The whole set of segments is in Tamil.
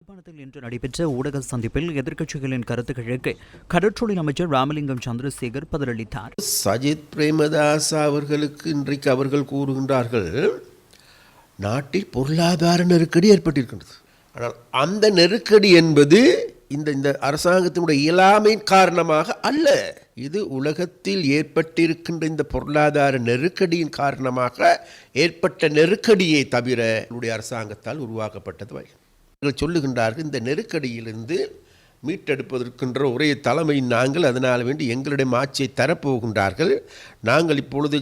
யாழ்ப்பாணத்தில் இன்று நடைபெற்ற ஊடக சந்திப்பில் எதிர்க்கட்சிகளின் கருத்துக்களுக்கு கடற்றொழில் அமைச்சர் ராமலிங்கம் சந்திரசேகர் பதிலளித்தார். சஜித் பிரேமதாஸ் அவர்களுக்கு இன்றைக்கு அவர்கள் கூறுகின்றார்கள், நாட்டில் பொருளாதார நெருக்கடி ஏற்பட்டிருக்கின்றது. ஆனால் அந்த நெருக்கடி என்பது இந்த அரசாங்கத்தினுடைய இயலாமையின் காரணமாக அல்ல. இது உலகத்தில் ஏற்பட்டிருக்கின்ற இந்த பொருளாதார நெருக்கடியின் காரணமாக ஏற்பட்ட நெருக்கடியை தவிர என்னுடைய அரசாங்கத்தால் உருவாக்கப்பட்டது. சொல்லுகின்றார்கள், இந்த நெருக்கடியிலிருந்து மீட்டெடுப்பதற்கின்ற ஒரே தலைமை நாங்கள், அதனால் வேண்டி எங்களிடம் ஆட்சியை தரப்போகின்றார்கள். நாங்கள் இப்பொழுது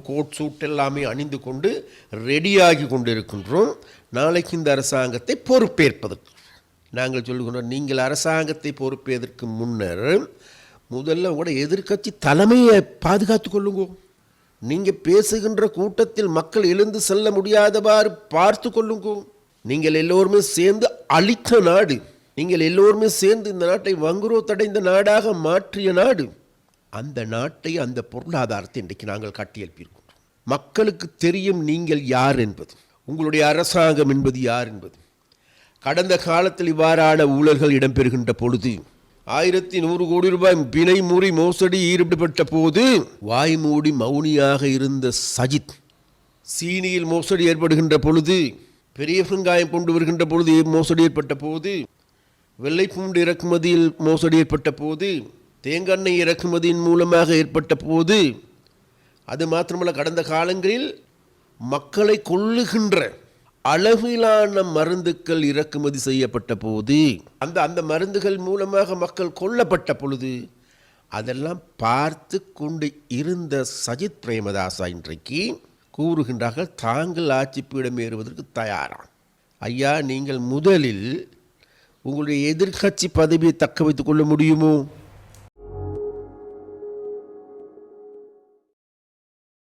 கோட் சூட் எல்லாமே அணிந்து கொண்டு ரெடியாகி கொண்டிருக்கின்றோம். நாளைக்கு இந்த அரசாங்கத்தை பொறுப்பேற்பதற்கு நாங்கள் சொல்லுகின்றோம். நீங்கள் அரசாங்கத்தை பொறுப்பேற்பதற்கு முன்னர் முதல்ல கூட எதிர்க்கட்சி தலைமையை பாதுகாத்து கொள்ளுங்கோ. நீங்கள் பேசுகின்ற கூட்டத்தில் மக்கள் எழுந்து செல்ல முடியாதவாறு பார்த்து கொள்ளுங்கோ. நீங்கள் எல்லோருமே சேர்ந்து அழித்த நாடு, நீங்கள் எல்லோருமே சேர்ந்து இந்த நாட்டை வங்குரோத்தடைந்த நாடாக மாற்றிய நாடு. அந்த நாட்டை, அந்த பொருளாதாரத்தை இன்றைக்கு நாங்கள் கட்டியெழுப்பியிருக்கிறோம். மக்களுக்கு தெரியும் நீங்கள் யார் என்பது, உங்களுடைய அரசாங்கம் என்பது யார் என்பது. கடந்த காலத்தில் இவ்வாறான ஊழல்கள் இடம்பெறுகின்ற பொழுது 1100 கோடி ரூபாய் பிணை முறி மோசடி ஈடுபட்ட போது வாய் மூடி மௌனியாக இருந்த சஜித், சீனியில் மோசடி ஏற்படுகின்ற பொழுது, பெரிய வெங்காயம் கொண்டு வருகின்ற பொழுது மோசடி ஏற்பட்ட போது, வெள்ளைப்பூண்டு இறக்குமதியில் மோசடி ஏற்பட்ட போது, தேங்காய் இறக்குமதியின் மூலமாக ஏற்பட்ட போது, அது மாத்திரமல்ல கடந்த காலங்களில் மக்களை கொல்லுகின்ற அளவிலான மருந்துகள் இறக்குமதி செய்யப்பட்ட போது, அந்த மருந்துகள் மூலமாக மக்கள் கொல்லப்பட்ட பொழுது அதெல்லாம் பார்த்து கொண்டு இருந்த சஜித் பிரேமதாசா இன்றைக்கு கூறுகின்றார்கள், தாங்கள் ஆட்சி பீடம் ஏறுவதற்கு தயாராம். ஐயா, நீங்கள் முதலில் உங்களுடைய எதிர்க்கட்சி பதவியை தக்க வைத்துக் கொள்ள முடியுமோ?